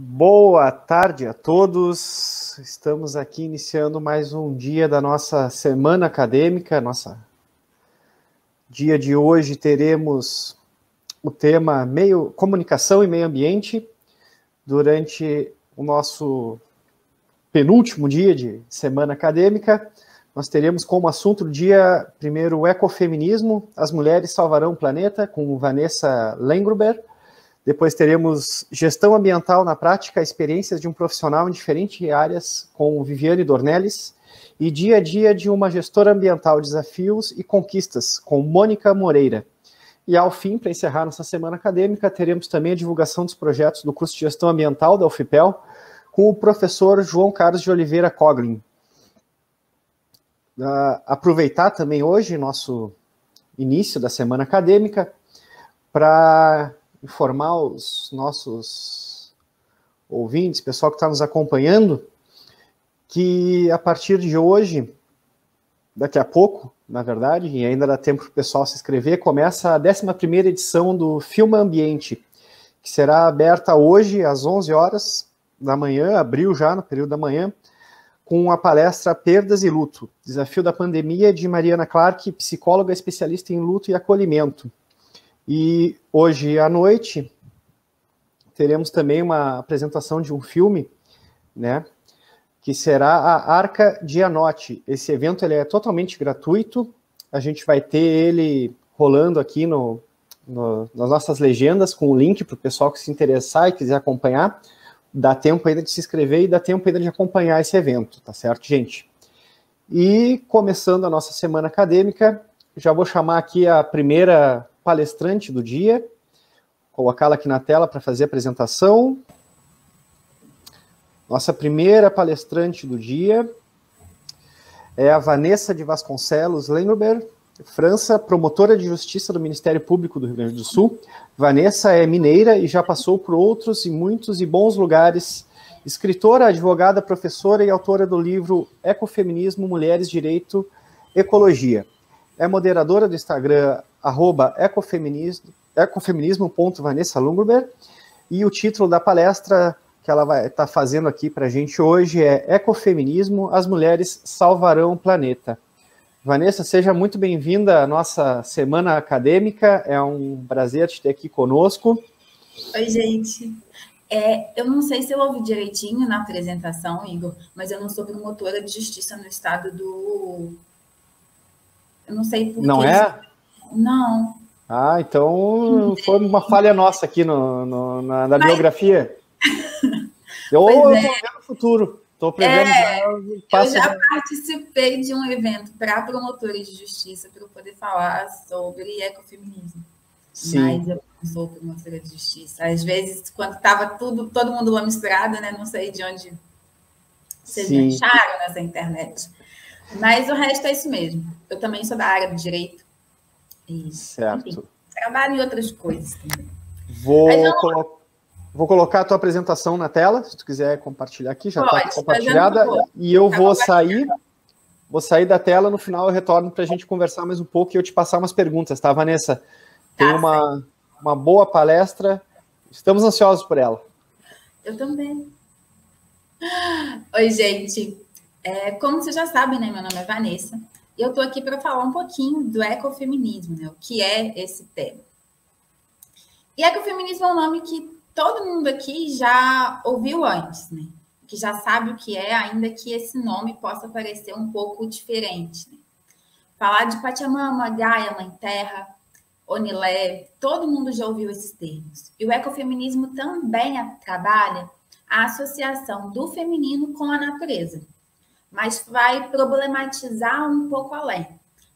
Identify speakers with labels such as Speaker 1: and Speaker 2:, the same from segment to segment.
Speaker 1: Boa tarde a todos. Estamos aqui iniciando mais um dia da nossa semana acadêmica. Dia de hoje teremos o tema comunicação e meio ambiente durante o nosso penúltimo dia de semana acadêmica. Nós teremos como assunto do dia primeiro o ecofeminismo, as mulheres salvarão o planeta, com Vanessa Lengruber. Depois teremos gestão ambiental na prática, experiências de um profissional em diferentes áreas, com Viviane Dornelles, e dia a dia de uma gestora ambiental, desafios e conquistas, com Mônica Moreira. E ao fim, para encerrar nossa semana acadêmica, teremos também a divulgação dos projetos do curso de gestão ambiental da UFPEL, com o professor João Carlos de Oliveira Coglin. Aproveitar também hoje, nosso início da semana acadêmica, para informar os nossos ouvintes, pessoal que está nos acompanhando, que a partir de hoje, daqui a pouco, na verdade, e ainda dá tempo para o pessoal se inscrever, começa a 11ª edição do Filma Ambiente, que será aberta hoje às 11 horas da manhã, abriu já no período da manhã, com a palestra Perdas e Luto, Desafio da Pandemia, de Mariana Clark, psicóloga especialista em luto e acolhimento. E hoje à noite teremos também uma apresentação de um filme, né, que será a Arca de Anote. Esse evento ele é totalmente gratuito, a gente vai ter ele rolando aqui nas nossas legendas, com o link para o pessoal que se interessar e quiser acompanhar. Dá tempo ainda de se inscrever e dá tempo ainda de acompanhar esse evento, tá certo, gente? E começando a nossa semana acadêmica, já vou chamar aqui a primeira palestrante do dia, colocá-la aqui na tela para fazer a apresentação. Nossa primeira palestrante do dia é a Vanessa de Vasconcelos Lengruber, França, promotora de justiça do Ministério Público do Rio Grande do Sul. Vanessa é mineira e já passou por outros e muitos e bons lugares. Escritora, advogada, professora e autora do livro Ecofeminismo, Mulheres, Direito, Ecologia. É moderadora do Instagram, @ecofeminismo.vanessa.lengruber, e o título da palestra que ela vai estar fazendo aqui para a gente hoje é Ecofeminismo, as mulheres salvarão o planeta. Vanessa, seja muito bem-vinda à nossa semana acadêmica, é um prazer te ter aqui conosco.
Speaker 2: Oi, gente. Eu não sei se eu ouvi direitinho na apresentação, Igor, mas eu não sou promotora de justiça no estado do... Eu não sei por quê.
Speaker 1: Não é?
Speaker 2: Não.
Speaker 1: Ah, então foi uma falha nossa aqui na biografia. Eu estou vendo o futuro. Estou prevendo
Speaker 2: eu já participei de um evento para promotores de justiça para eu poder falar sobre ecofeminismo. Sim. Mas eu não sou promotora de justiça. Às vezes, quando estava todo mundo lá misturado, né? Não sei de onde vocês me acharam nessa internet. Mas o resto é isso mesmo. Eu também sou da área do direito. E,
Speaker 1: certo.
Speaker 2: Enfim, trabalho em outras coisas também.
Speaker 1: Vou colocar a tua apresentação na tela, se tu quiser compartilhar aqui, já está compartilhada. E eu vou sair da tela, no final eu retorno para a gente conversar mais um pouco e eu te passar umas perguntas, tá, Vanessa? Tem uma boa palestra, estamos ansiosos por ela.
Speaker 2: Eu também. Oi, gente. Como vocês já sabem, né, meu nome é Vanessa, e eu estou aqui para falar um pouquinho do ecofeminismo, né, o que é esse tema. E ecofeminismo é um nome que todo mundo aqui já ouviu antes, né? Que já sabe o que é, ainda que esse nome possa parecer um pouco diferente. Né? Falar de Pachamama, Gaia, Mãe Terra, Onilé, todo mundo já ouviu esses termos. E o ecofeminismo também trabalha a associação do feminino com a natureza, mas vai problematizar um pouco além,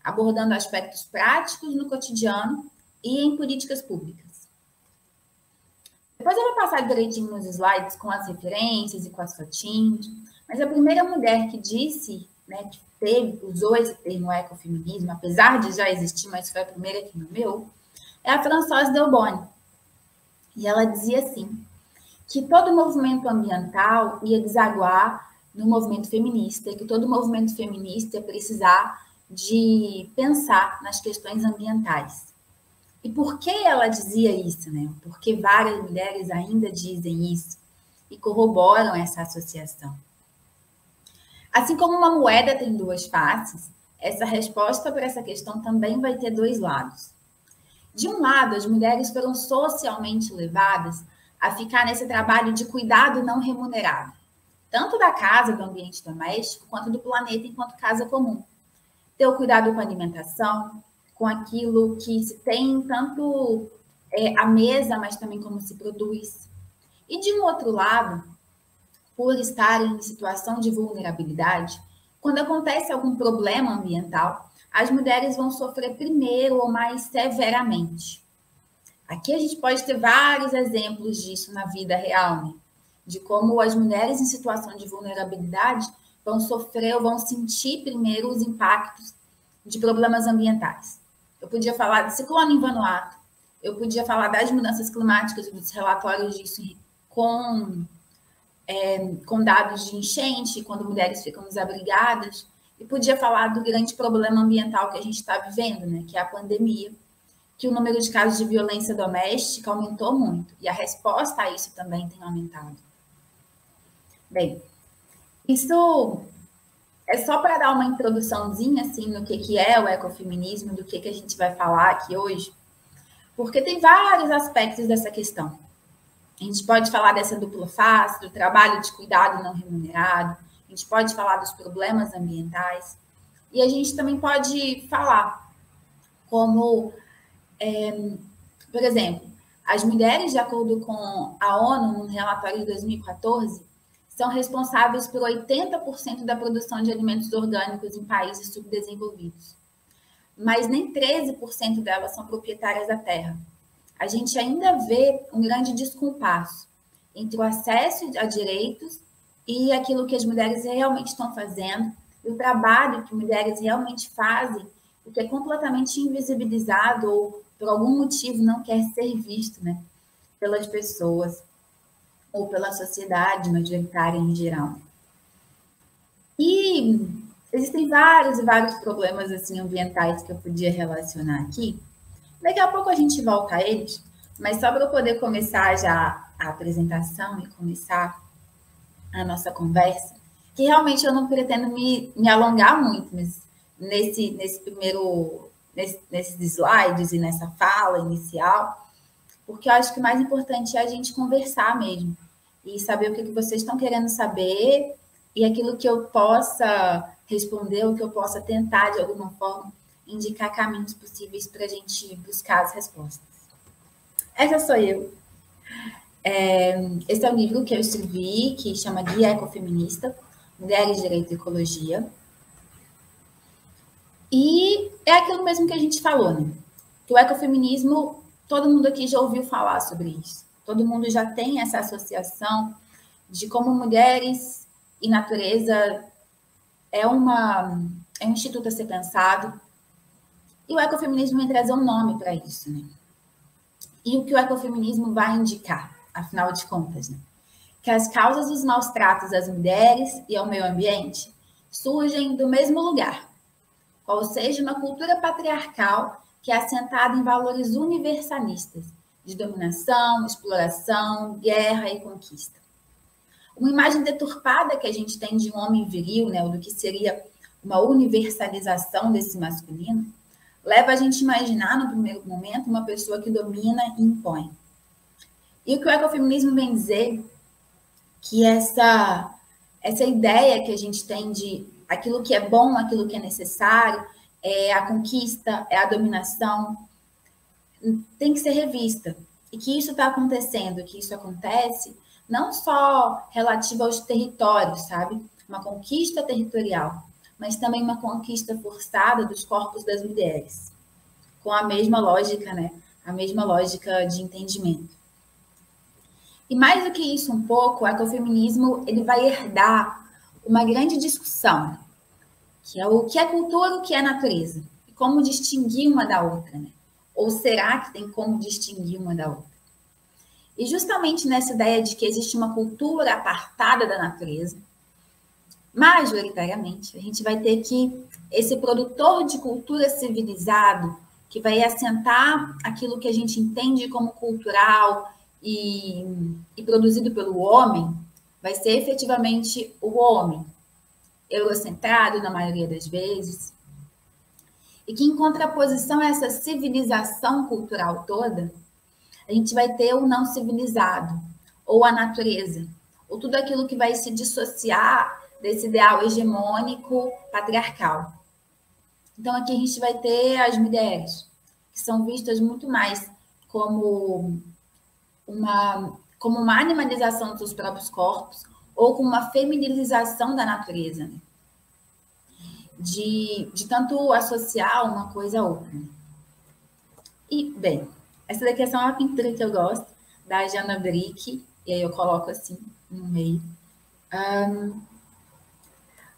Speaker 2: abordando aspectos práticos no cotidiano e em políticas públicas. Depois eu vou passar direitinho nos slides com as referências e com as fotinhos, mas a primeira mulher que disse, né, que usou esse termo ecofeminismo, apesar de já existir, mas foi a primeira que nomeou, é a Françoise Delbonne. E ela dizia assim, que todo movimento ambiental ia desaguar no movimento feminista, e que todo movimento feminista ia precisar de pensar nas questões ambientais. E por que ela dizia isso, né? Porque várias mulheres ainda dizem isso. e corroboram essa associação. Assim como uma moeda tem duas faces, essa resposta para essa questão também vai ter dois lados. De um lado, as mulheres foram socialmente levadas a ficar nesse trabalho de cuidado não remunerado, tanto da casa, do ambiente doméstico, quanto do planeta enquanto casa comum. Ter o cuidado com a alimentação, com aquilo que se tem tanto à mesa, mas também como se produz. E de um outro lado, por estarem em situação de vulnerabilidade, quando acontece algum problema ambiental, as mulheres vão sofrer primeiro ou mais severamente. Aqui a gente pode ter vários exemplos disso na vida real, né? De como as mulheres em situação de vulnerabilidade vão sofrer ou vão sentir primeiro os impactos de problemas ambientais. Eu podia falar do ciclone em Vanuatu, eu podia falar das mudanças climáticas, dos relatórios disso com dados de enchente, quando mulheres ficam desabrigadas, e podia falar do grande problema ambiental que a gente está vivendo, né, que é a pandemia, que o número de casos de violência doméstica aumentou muito, e a resposta a isso também tem aumentado. Bem, isso é só para dar uma introduçãozinha assim, no que é o ecofeminismo, do que a gente vai falar aqui hoje, porque tem vários aspectos dessa questão. A gente pode falar dessa dupla face, do trabalho de cuidado não remunerado, a gente pode falar dos problemas ambientais, e a gente também pode falar como, por exemplo, as mulheres, de acordo com a ONU, no relatório de 2014, são responsáveis por 80% da produção de alimentos orgânicos em países subdesenvolvidos. Mas nem 13% delas são proprietárias da terra. A gente ainda vê um grande descompasso entre o acesso a direitos e aquilo que as mulheres realmente estão fazendo, e o trabalho que mulheres realmente fazem, o que é completamente invisibilizado ou, por algum motivo, não quer ser visto, né, pelas pessoas ou pela sociedade majoritária em geral. E existem vários e vários problemas assim, ambientais que eu podia relacionar aqui. Daqui a pouco a gente volta a eles, mas só para eu poder começar já a apresentação e começar a nossa conversa, que realmente eu não pretendo me alongar muito, mas nesses slides e nessa fala inicial, porque eu acho que o mais importante é a gente conversar mesmo e saber o que vocês estão querendo saber e aquilo que eu possa responder, ou que eu possa tentar, de alguma forma, indicar caminhos possíveis para a gente buscar as respostas. Essa sou eu. Esse é um livro que eu escrevi, que chama Guia Ecofeminista, Mulheres, Direito e Ecologia. E é aquilo mesmo que a gente falou, né? Que o ecofeminismo, todo mundo aqui já ouviu falar sobre isso. Todo mundo já tem essa associação de como mulheres e natureza é um instituto a ser pensado. E o ecofeminismo vai trazer um nome para isso, né? E o que o ecofeminismo vai indicar, afinal de contas, né? Que as causas dos maus tratos às mulheres e ao meio ambiente surgem do mesmo lugar, ou seja, uma cultura patriarcal que é assentada em valores universalistas de dominação, exploração, guerra e conquista. Uma imagem deturpada que a gente tem de um homem viril, né, ou do que seria uma universalização desse masculino, leva a gente a imaginar, no primeiro momento, uma pessoa que domina e impõe. E o que o ecofeminismo vem dizer que essa ideia que a gente tem de aquilo que é bom, aquilo que é necessário, é a conquista, é a dominação, tem que ser revista. E que isso está acontecendo, que isso acontece não só relativo aos territórios, sabe? Uma conquista territorial, mas também uma conquista forçada dos corpos das mulheres, com a mesma lógica, né? A mesma lógica de entendimento. E mais do que isso um pouco, o ecofeminismo ele vai herdar uma grande discussão, que é o que é cultura, o que é natureza, e como distinguir uma da outra, né? Ou será que tem como distinguir uma da outra? E justamente nessa ideia de que existe uma cultura apartada da natureza, majoritariamente, a gente vai ter que esse produtor de cultura civilizado, que vai assentar aquilo que a gente entende como cultural e produzido pelo homem, vai ser efetivamente o homem, eurocentrado na maioria das vezes, e que em contraposição a essa civilização cultural toda, a gente vai ter o não civilizado, ou a natureza, ou tudo aquilo que vai se dissociar desse ideal hegemônico patriarcal. Então, aqui a gente vai ter as mulheres, que são vistas muito mais como uma animalização dos seus próprios corpos, ou como uma feminilização da natureza, né? De tanto associar uma coisa a outra. E, bem, essa daqui é só uma pintura que eu gosto, da Jana Brick, e aí eu coloco assim no meio.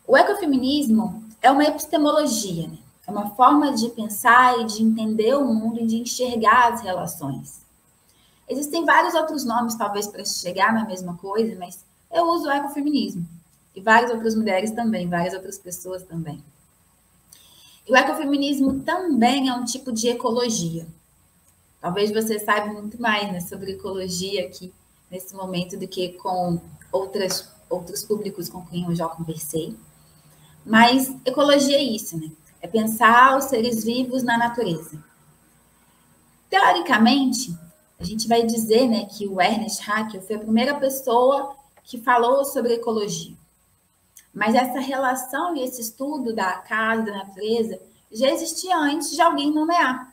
Speaker 2: O ecofeminismo é uma epistemologia, né? É uma forma de pensar e de entender o mundo e de enxergar as relações. Existem vários outros nomes, talvez, para chegar na mesma coisa, mas eu uso o ecofeminismo. E várias outras mulheres também, várias outras pessoas também. E o ecofeminismo também é um tipo de ecologia. Talvez você saiba muito mais, né, sobre ecologia aqui nesse momento do que com outros públicos com quem eu já conversei. Mas ecologia é isso, né? É pensar os seres vivos na natureza. Teoricamente, a gente vai dizer, né, que o Ernest Haeckel foi a primeira pessoa que falou sobre ecologia. Mas essa relação e esse estudo da casa, da natureza, já existia antes de alguém nomear.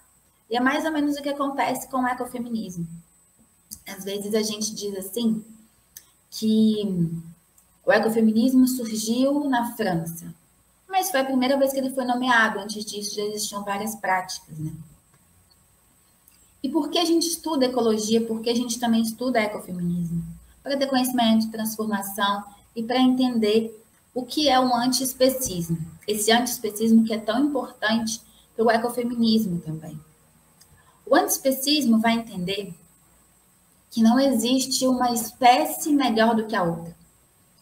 Speaker 2: E é mais ou menos o que acontece com o ecofeminismo. Às vezes a gente diz assim, que o ecofeminismo surgiu na França. Mas foi a primeira vez que ele foi nomeado. Antes disso, já existiam várias práticas, né? E por que a gente estuda ecologia? Por que a gente também estuda ecofeminismo? Para ter conhecimento, transformação e para entender o que é um antiespecismo. Esse antiespecismo que é tão importante para o ecofeminismo também. O antiespecismo vai entender que não existe uma espécie melhor do que a outra.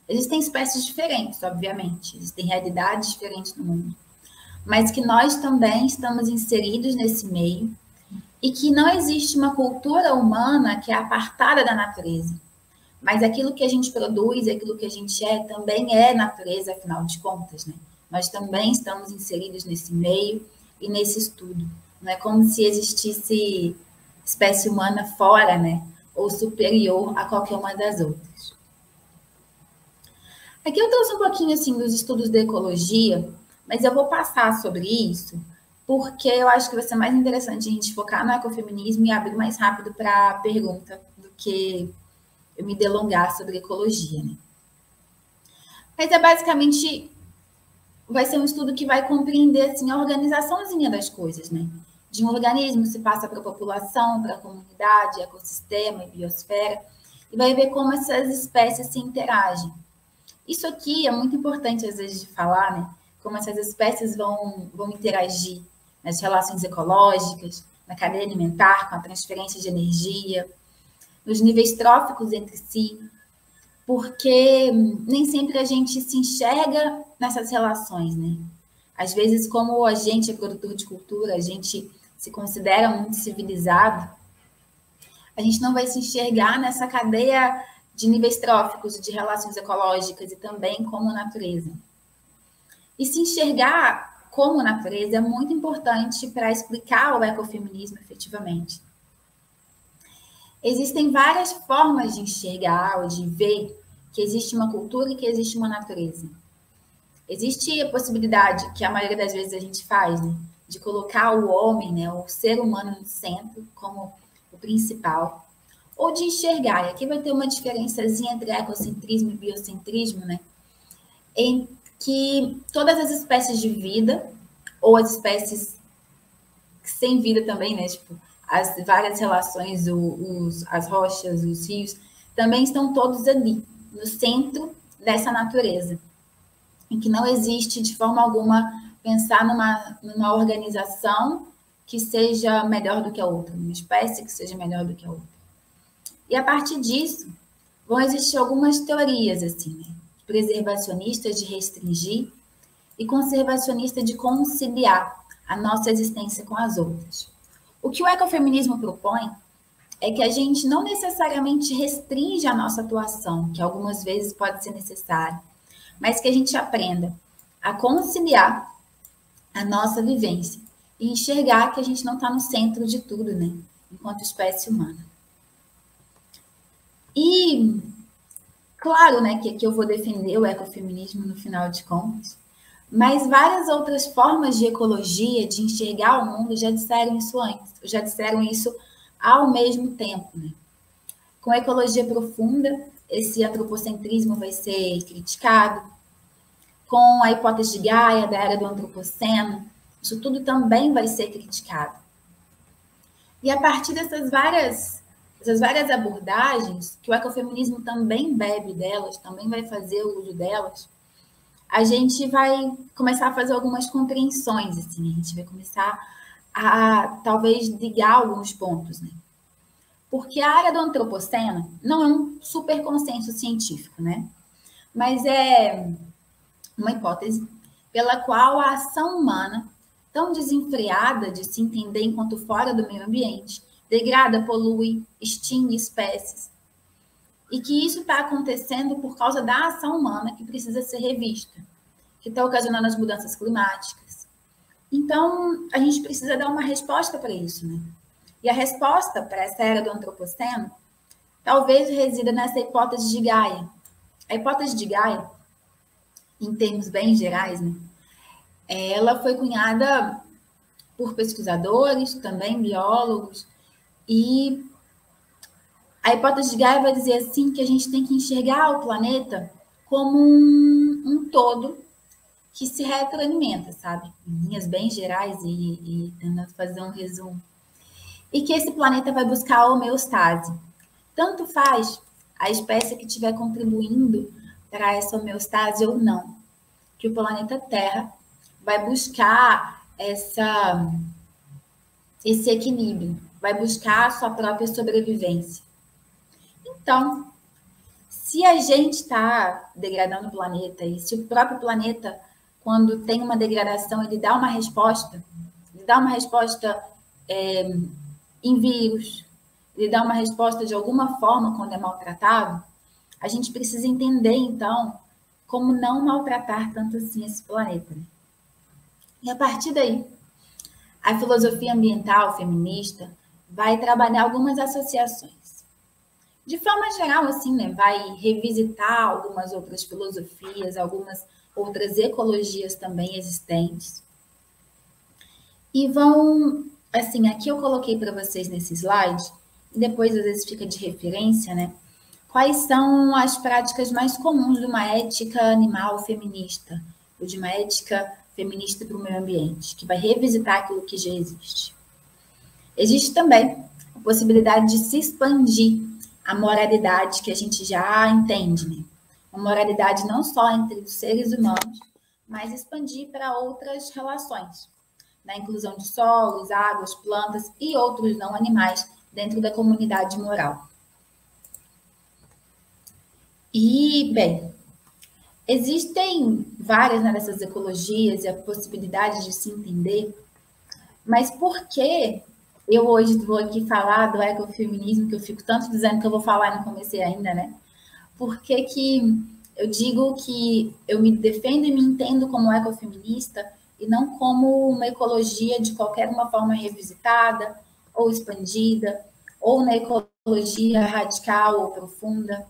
Speaker 2: Existem espécies diferentes, obviamente, existem realidades diferentes no mundo, mas que nós também estamos inseridos nesse meio e que não existe uma cultura humana que é apartada da natureza. Mas aquilo que a gente produz, aquilo que a gente é, também é natureza, afinal de contas, né? Nós também estamos inseridos nesse meio e nesse estudo. Não é como se existisse espécie humana fora, né? Ou superior a qualquer uma das outras. Aqui eu trouxe um pouquinho assim dos estudos de ecologia, mas eu vou passar sobre isso, porque eu acho que vai ser mais interessante a gente focar no ecofeminismo e abrir mais rápido para a pergunta do que eu me delongar sobre ecologia, né? Mas é basicamente, vai ser um estudo que vai compreender assim, a organizaçãozinha das coisas, né? De um organismo se passa para a população, para a comunidade, ecossistema e biosfera, e vai ver como essas espécies se interagem. Isso aqui é muito importante, às vezes, de falar, né? Como essas espécies vão interagir nas relações ecológicas, na cadeia alimentar, com a transferência de energia, nos níveis tróficos entre si, porque nem sempre a gente se enxerga nessas relações, né? Às vezes, como a gente é produtor de cultura, a gente se considera muito civilizado, a gente não vai se enxergar nessa cadeia de níveis tróficos, de relações ecológicas e também como natureza. E se enxergar como natureza é muito importante para explicar o ecofeminismo efetivamente. Existem várias formas de enxergar ou de ver que existe uma cultura e que existe uma natureza. Existe a possibilidade, que a maioria das vezes a gente faz, né, de colocar o homem, né, o ser humano no centro como o principal, ou de enxergar, e aqui vai ter uma diferençazinha entre ecocentrismo e biocentrismo, né, em que todas as espécies de vida, ou as espécies sem vida também, né, tipo, as várias relações, as rochas, os rios, também estão todos ali, no centro dessa natureza, em que não existe de forma alguma pensar numa organização que seja melhor do que a outra, uma espécie que seja melhor do que a outra. E a partir disso, vão existir algumas teorias, assim, né? Preservacionistas de restringir e conservacionista de conciliar a nossa existência com as outras. O que o ecofeminismo propõe é que a gente não necessariamente restringe a nossa atuação, que algumas vezes pode ser necessário, mas que a gente aprenda a conciliar a nossa vivência e enxergar que a gente não está no centro de tudo, né? Enquanto espécie humana. E, claro, né, que aqui eu vou defender o ecofeminismo no final de contas, mas várias outras formas de ecologia, de enxergar o mundo, já disseram isso antes, já disseram isso ao mesmo tempo, né? Com a ecologia profunda, esse antropocentrismo vai ser criticado. Com a hipótese de Gaia, da era do antropoceno, isso tudo também vai ser criticado. E a partir dessas várias abordagens, que o ecofeminismo também bebe delas, também vai fazer o uso delas, a gente vai começar a fazer algumas compreensões, assim, a gente vai começar a talvez ligar alguns pontos, né? Porque a área do antropoceno não é um super consenso científico, né? Mas é uma hipótese pela qual a ação humana, tão desenfreada de se entender enquanto fora do meio ambiente, degrada, polui, extingue espécies. E que isso está acontecendo por causa da ação humana que precisa ser revista, que está ocasionando as mudanças climáticas. Então, a gente precisa dar uma resposta para isso, né? E a resposta para essa era do antropoceno talvez resida nessa hipótese de Gaia. A hipótese de Gaia, em termos bem gerais, né, ela foi cunhada por pesquisadores, também biólogos, e a hipótese de Gaia vai dizer assim que a gente tem que enxergar o planeta como um todo que se retroalimenta, sabe? Em linhas bem gerais e tentando fazer um resumo. E que esse planeta vai buscar a homeostase. Tanto faz a espécie que estiver contribuindo para essa homeostase ou não. Que o planeta Terra vai buscar esse equilíbrio, vai buscar a sua própria sobrevivência. Então, se a gente está degradando o planeta e se o próprio planeta, quando tem uma degradação, ele dá uma resposta em vírus, ele dá uma resposta de alguma forma quando é maltratado, a gente precisa entender, então, como não maltratar tanto assim esse planeta. E a partir daí, a filosofia ambiental feminista vai trabalhar algumas associações. De forma geral, assim, né, vai revisitar algumas outras filosofias, algumas outras ecologias também existentes. E vão, assim, aqui eu coloquei para vocês nesse slide, e depois às vezes fica de referência, né? Quais são as práticas mais comuns de uma ética animal feminista, ou de uma ética feminista para o meio ambiente, que vai revisitar aquilo que já existe. Existe também a possibilidade de se expandir a moralidade que a gente já entende, né? Uma moralidade não só entre os seres humanos, mas expandir para outras relações, na inclusão de solos, águas, plantas e outros não animais dentro da comunidade moral. E, bem, existem várias, né, dessas ecologias e a possibilidade de se entender, mas por que eu hoje vou aqui falar do ecofeminismo, que eu fico tanto dizendo que eu vou falar e não comecei ainda, né? Por que eu digo que eu me defendo e me entendo como ecofeminista e não como uma ecologia de qualquer uma forma revisitada ou expandida, ou na ecologia radical ou profunda?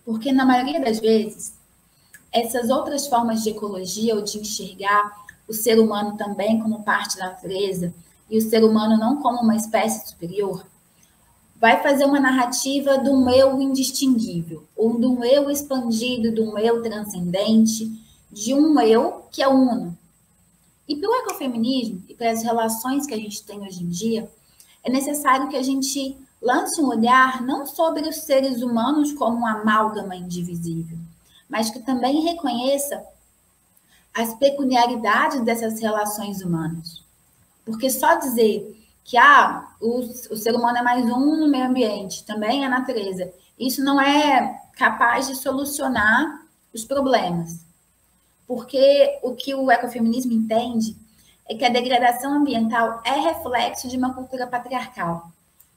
Speaker 2: Porque, na maioria das vezes, essas outras formas de ecologia ou de enxergar o ser humano também como parte da natureza e o ser humano não como uma espécie superior, vai fazer uma narrativa de um eu indistinguível, ou de um eu expandido, de um eu transcendente, de um eu que é uno. E para o ecofeminismo e para as relações que a gente tem hoje em dia, é necessário que a gente lance um olhar não sobre os seres humanos como uma amálgama indivisível, mas que também reconheça as peculiaridades dessas relações humanas. Porque só dizer que o ser humano é mais um no meio ambiente, também é a natureza, isso não é capaz de solucionar os problemas. Porque o que o ecofeminismo entende é que a degradação ambiental é reflexo de uma cultura patriarcal,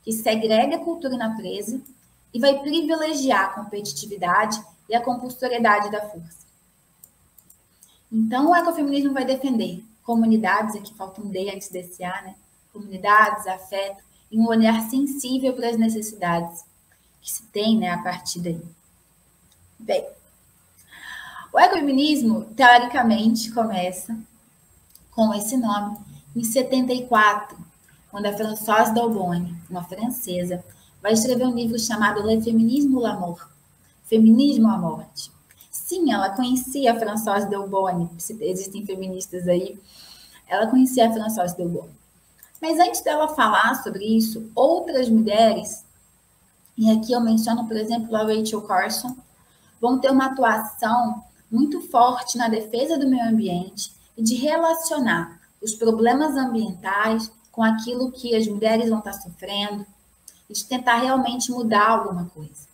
Speaker 2: que segrega cultura e natureza e vai privilegiar a competitividade e a compulsoriedade da força. Então, o ecofeminismo vai defender comunidades, aqui falta um D antes desse A, né? Comunidades, afeto, e um olhar sensível para as necessidades que se tem, né, a partir daí. Bem, o ecofeminismo, teoricamente, começa com esse nome em 74, quando a Françoise d'Aubonne, uma francesa, vai escrever um livro chamado Le Féminisme ou la Mort, Feminismo ou a Morte. Sim, ela conhecia a Françoise d'Aubonne, existem feministas aí, ela conhecia a Françoise d'Aubonne. Mas antes dela falar sobre isso, outras mulheres, e aqui eu menciono, por exemplo, a Rachel Carson, vão ter uma atuação muito forte na defesa do meio ambiente e de relacionar os problemas ambientais com aquilo que as mulheres vão estar sofrendo e de tentar realmente mudar alguma coisa.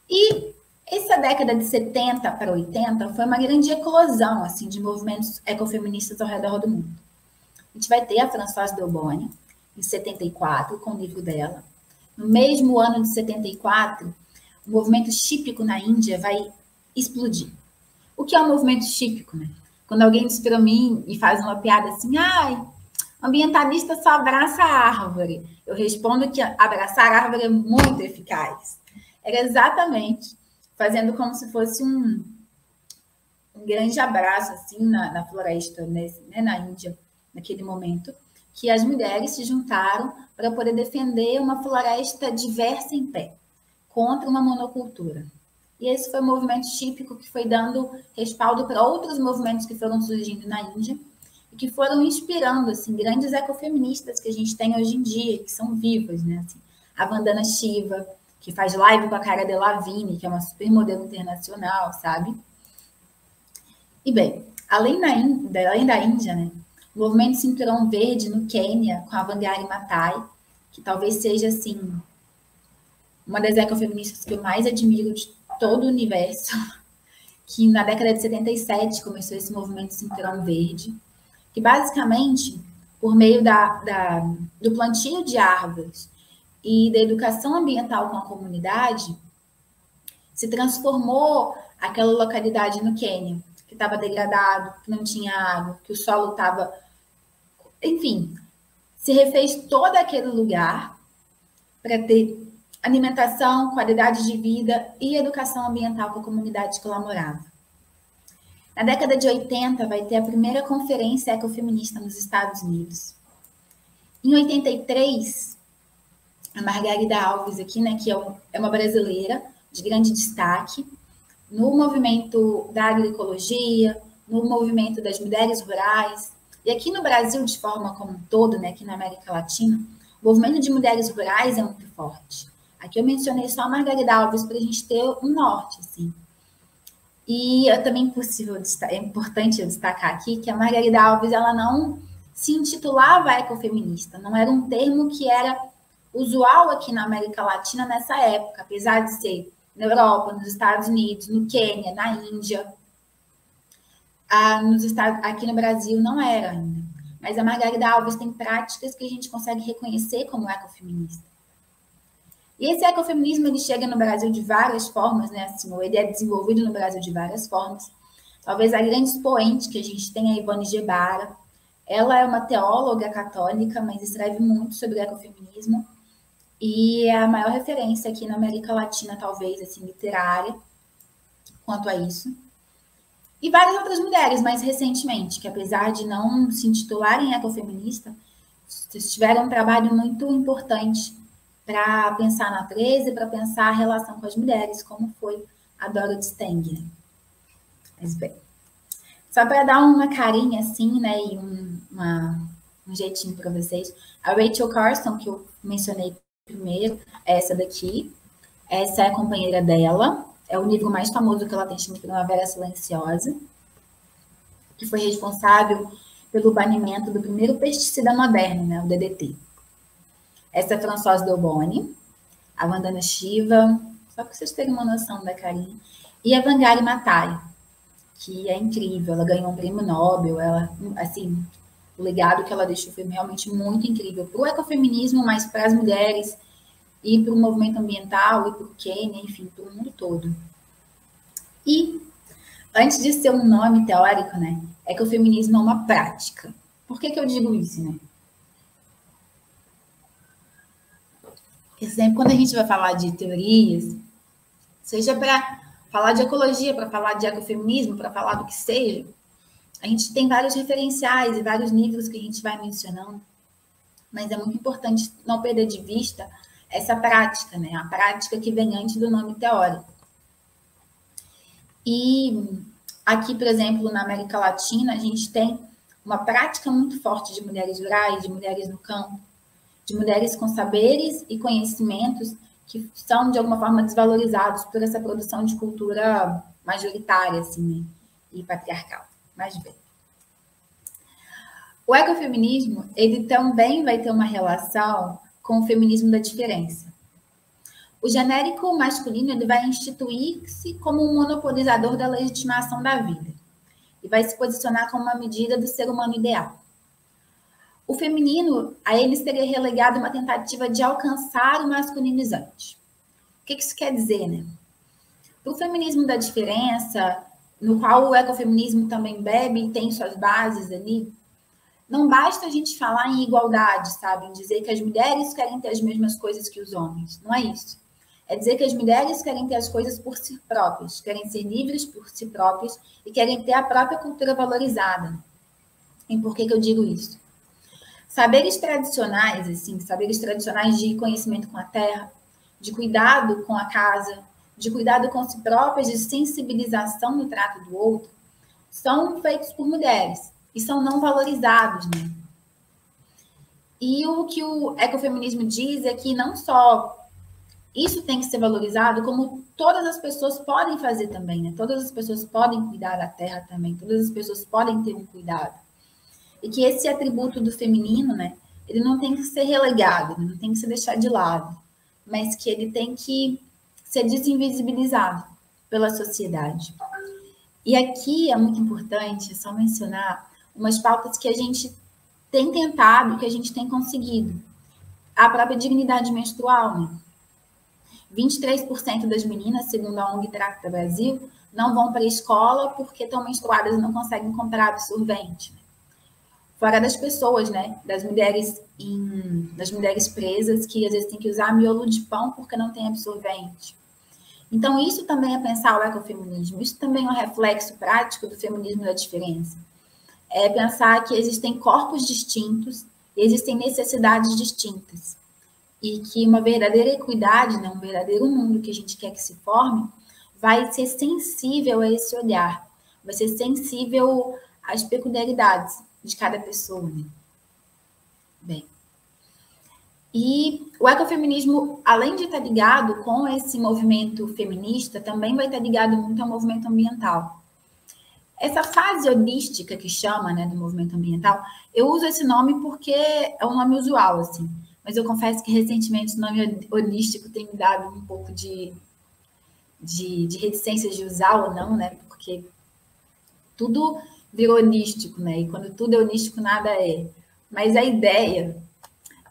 Speaker 2: E essa década de 70 para 80 foi uma grande eclosão assim, de movimentos ecofeministas ao redor do mundo. A gente vai ter a Françoise d'Aubonne, em 74, com o livro dela. No mesmo ano de 74, o movimento chípico na Índia vai explodir. O que é um movimento chípico, né? Quando alguém diz para mim e faz uma piada assim, ai, ambientalista só abraça a árvore. Eu respondo que abraçar a árvore é muito eficaz. Era exatamente fazendo como se fosse um grande abraço assim na floresta, né, na Índia, naquele momento, que as mulheres se juntaram para poder defender uma floresta diversa em pé, contra uma monocultura. E esse foi o movimento típico que foi dando respaldo para outros movimentos que foram surgindo na Índia e que foram inspirando assim, grandes ecofeministas que a gente tem hoje em dia, que são vivas, né? Assim, a Vandana Shiva, que faz live com a Cara Delevingne, que é uma supermodelo internacional, sabe? E bem, além da Índia, né? O movimento Cinturão Verde no Quênia, com a Wangari Maathai, que talvez seja, assim, uma das ecofeministas que eu mais admiro de todo o universo, que na década de 77 começou esse movimento Cinturão Verde, que basicamente, por meio do plantio de árvores e da educação ambiental com a comunidade, se transformou aquela localidade no Quênia, que estava degradado, que não tinha água, que o solo estava... Enfim, se refez todo aquele lugar para ter alimentação, qualidade de vida e educação ambiental para a comunidade que lá morava. Na década de 80, vai ter a primeira conferência ecofeminista nos Estados Unidos. Em 83, a Margarida Alves aqui, né, que é uma brasileira de grande destaque, no movimento da agroecologia, no movimento das mulheres rurais, e aqui no Brasil, de forma como um todo, né, aqui na América Latina, o movimento de mulheres rurais é muito forte. Aqui eu mencionei só a Margarida Alves para a gente ter um norte, assim. E é também é importante eu destacar aqui que a Margarida Alves ela não se intitulava ecofeminista, não era um termo que era usual aqui na América Latina nessa época, apesar de ser na Europa, nos Estados Unidos, no Quênia, na Índia. Aqui no Brasil não era ainda. Mas a Margarida Alves tem práticas que a gente consegue reconhecer como ecofeminista. E esse ecofeminismo ele chega no Brasil de várias formas, né? Assim, ele é desenvolvido no Brasil de várias formas. Talvez a grande expoente que a gente tem é a Ivone Gebara. Ela é uma teóloga católica, mas escreve muito sobre ecofeminismo. E é a maior referência aqui na América Latina, talvez, assim, literária, quanto a isso. E várias outras mulheres, mais recentemente, que apesar de não se intitularem ecofeminista, tiveram um trabalho muito importante para pensar a natureza e para pensar a relação com as mulheres, como foi a Dorothy Stenger. Mas bem, só para dar uma carinha assim, né, e um jeitinho para vocês, a Rachel Carson, que eu mencionei primeiro, é essa daqui. Essa é a companheira dela. É o livro mais famoso que ela tem, chama Primavera Silenciosa, que foi responsável pelo banimento do primeiro pesticida moderno, né, o DDT. Essa é a Françoise d'Aubonne, a Vandana Shiva, só para vocês terem uma noção da carinha, e a Wangari Maathai, que é incrível, ela ganhou um prêmio Nobel, ela, assim, O legado que ela deixou foi realmente muito incrível para o ecofeminismo, mas para as mulheres e para o movimento ambiental e para o Quênia, enfim, para o mundo todo. E, antes de ser um nome teórico, né, ecofeminismo é uma prática. Por que eu digo isso, né? Porque sempre quando a gente vai falar de teorias, seja para falar de ecologia, para falar de ecofeminismo, para falar do que seja, a gente tem vários referenciais e vários livros que a gente vai mencionando, mas é muito importante não perder de vista essa prática, né? A prática que vem antes do nome teórico. E aqui, por exemplo, na América Latina, a gente tem uma prática muito forte de mulheres rurais, de mulheres no campo, de mulheres com saberes e conhecimentos que são, de alguma forma, desvalorizados por essa produção de cultura majoritária, assim, né? E patriarcal. Mas bem. O ecofeminismo, ele também vai ter uma relação com o feminismo da diferença. O genérico masculino, ele vai instituir-se como um monopolizador da legitimação da vida e vai se posicionar como uma medida do ser humano ideal. O feminino, a ele seria relegado uma tentativa de alcançar o masculinizante. O que isso quer dizer, né? O feminismo da diferença, no qual o ecofeminismo também bebe e tem suas bases ali, não basta a gente falar em igualdade, sabe? Em dizer que as mulheres querem ter as mesmas coisas que os homens. Não é isso. É dizer que as mulheres querem ter as coisas por si próprias, querem ser livres por si próprias e querem ter a própria cultura valorizada. E por que eu digo isso? Saberes tradicionais, assim, saberes tradicionais de conhecimento com a terra, de cuidado com a casa, de cuidado com si próprias, de sensibilização no trato do outro, são feitos por mulheres e são não valorizados, né? E o que o ecofeminismo diz é que não só isso tem que ser valorizado, como todas as pessoas podem fazer também, né? Todas as pessoas podem cuidar da terra também, todas as pessoas podem ter um cuidado. E que esse atributo do feminino, né, ele não tem que ser relegado, não tem que ser deixado de lado, mas que ele tem que ser desinvisibilizado pela sociedade. E aqui é muito importante só mencionar umas pautas que a gente tem tentado, que a gente tem conseguido. A própria dignidade menstrual, né? 23% das meninas, segundo a ONG Tracta Brasil, não vão para a escola porque estão menstruadas e não conseguem comprar absorvente. Fora das pessoas, né? Das mulheres presas que às vezes têm que usar miolo de pão porque não tem absorvente. Então, isso também é pensar o ecofeminismo. Isso também é um reflexo prático do feminismo da diferença. É pensar que existem corpos distintos e existem necessidades distintas. E que uma verdadeira equidade, né, um verdadeiro mundo que a gente quer que se forme, vai ser sensível a esse olhar, vai ser sensível às peculiaridades de cada pessoa. Né? Bem, e o ecofeminismo, além de estar ligado com esse movimento feminista, também vai estar ligado muito ao movimento ambiental. Essa fase holística que chama, né, do movimento ambiental, eu uso esse nome porque é um nome usual, assim. Mas eu confesso que recentemente o nome holístico tem me dado um pouco de reticência de usar ou não, né? Porque tudo virou holístico, né? E quando tudo é holístico, nada é. Mas a ideia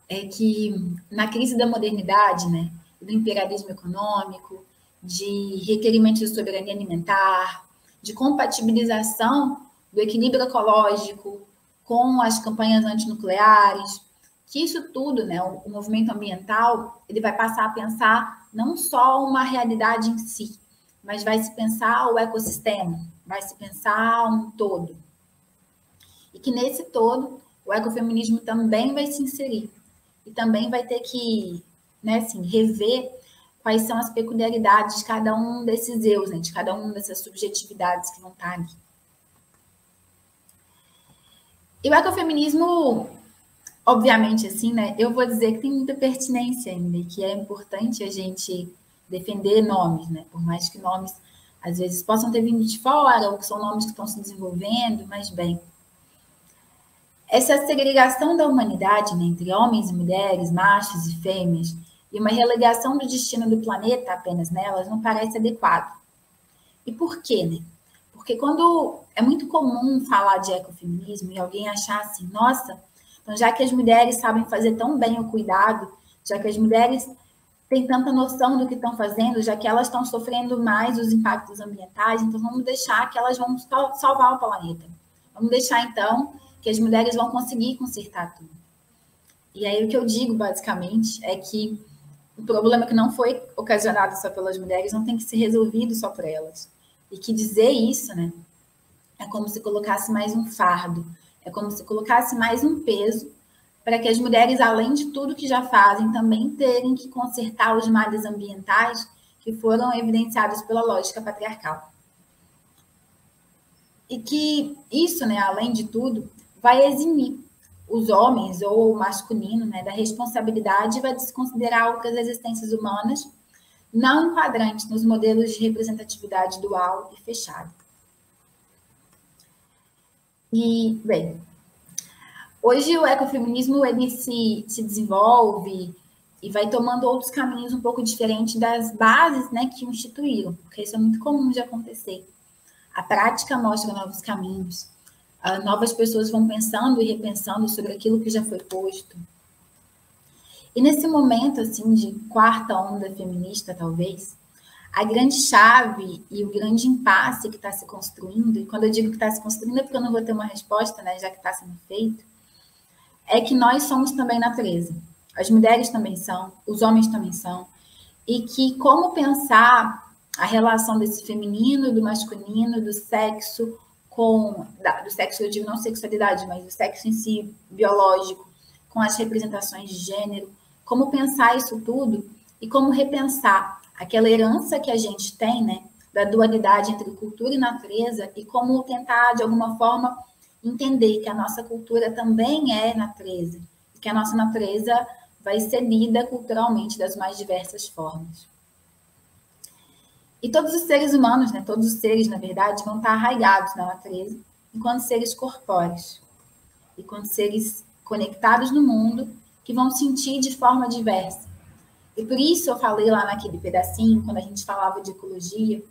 Speaker 2: é que na crise da modernidade, né? Do imperialismo econômico, de requerimentos de soberania alimentar, de compatibilização do equilíbrio ecológico com as campanhas antinucleares, que isso tudo, né, o movimento ambiental, ele vai passar a pensar não só uma realidade em si, mas vai se pensar o ecossistema, vai se pensar um todo. E que nesse todo, o ecofeminismo também vai se inserir. E também vai ter que, né, assim, rever quais são as peculiaridades de cada um desses eus, né, de cada uma dessas subjetividades que vão estar ali. E o ecofeminismo, obviamente, assim, né, eu vou dizer que tem muita pertinência ainda, e que é importante a gente defender nomes, né, por mais que nomes, às vezes, possam ter vindo de fora, ou que são nomes que estão se desenvolvendo, mas, bem, essa segregação da humanidade, né, entre homens e mulheres, machos e fêmeas, e uma relegação do destino do planeta apenas nelas, não parece adequado. E por quê, né? Porque quando é muito comum falar de ecofeminismo e alguém achar assim, nossa, então já que as mulheres sabem fazer tão bem o cuidado, já que as mulheres têm tanta noção do que estão fazendo, já que elas estão sofrendo mais os impactos ambientais, então vamos deixar que elas vão salvar o planeta. Vamos deixar, então, que as mulheres vão conseguir consertar tudo. E aí o que eu digo, basicamente, é que o problema que não foi ocasionado só pelas mulheres não tem que ser resolvido só por elas. E que dizer isso, né, é como se colocasse mais um fardo, é como se colocasse mais um peso para que as mulheres, além de tudo que já fazem, também terem que consertar os males ambientais que foram evidenciados pela lógica patriarcal. E que isso, né, além de tudo, vai eximir os homens ou o masculino, né, da responsabilidade e vai desconsiderar outras existências humanas não enquadrantes nos modelos de representatividade dual e fechado. E, bem, hoje o ecofeminismo ele se desenvolve e vai tomando outros caminhos um pouco diferentes das bases, né, que o instituíram, porque isso é muito comum de acontecer. A prática mostra novos caminhos, novas pessoas vão pensando e repensando sobre aquilo que já foi posto. E nesse momento, assim, de quarta onda feminista, talvez, a grande chave e o grande impasse que está se construindo, e quando eu digo que está se construindo é porque eu não vou ter uma resposta, né, já que está sendo feito, é que nós somos também natureza. As mulheres também são, os homens também são, e que como pensar a relação desse feminino, do masculino, do sexo do sexo, eu digo não sexualidade, mas do sexo em si, biológico, com as representações de gênero, como pensar isso tudo e como repensar aquela herança que a gente tem, né, da dualidade entre cultura e natureza e como tentar, de alguma forma, entender que a nossa cultura também é natureza, e que a nossa natureza vai ser lida culturalmente das mais diversas formas. E todos os seres humanos, né, todos os seres, na verdade, vão estar arraigados na natureza enquanto seres corpóreos, enquanto seres conectados no mundo que vão sentir de forma diversa. E por isso eu falei lá naquele pedacinho, quando a gente falava de ecologia,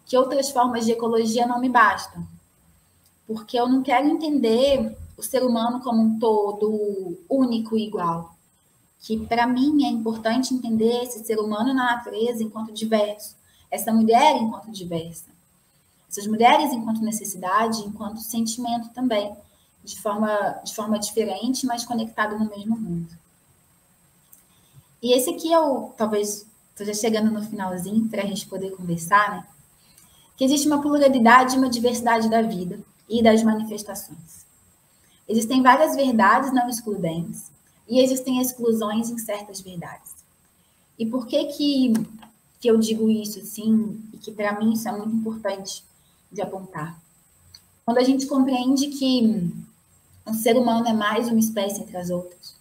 Speaker 2: que outras formas de ecologia não me bastam. Porque eu não quero entender o ser humano como um todo único e igual. Que para mim é importante entender esse ser humano na natureza enquanto diverso, essa mulher enquanto diversa, essas mulheres enquanto necessidade, enquanto sentimento também, de forma diferente, mas conectado no mesmo mundo. E esse aqui talvez esteja chegando no finalzinho para a gente poder conversar, né? Que existe uma pluralidade e uma diversidade da vida e das manifestações. Existem várias verdades não excludentes e existem exclusões em certas verdades. E por que eu digo isso assim, e que para mim isso é muito importante de apontar? Quando a gente compreende que um ser humano é mais uma espécie entre as outras,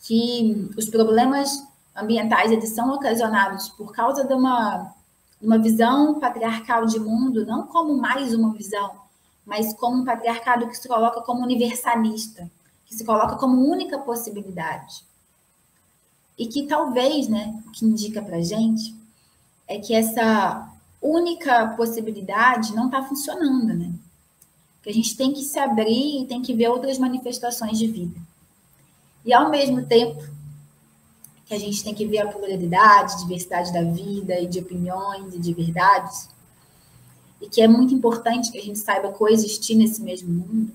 Speaker 2: que os problemas ambientais eles são ocasionados por causa de uma visão patriarcal de mundo, não como mais uma visão, mas como um patriarcado que se coloca como universalista, que se coloca como única possibilidade. E que talvez, né, o que indica para a gente é que essa única possibilidade não está funcionando, né? Que a gente tem que se abrir e tem que ver outras manifestações de vida. E ao mesmo tempo que a gente tem que ver a pluralidade, diversidade da vida e de opiniões e de verdades, e que é muito importante que a gente saiba coexistir nesse mesmo mundo,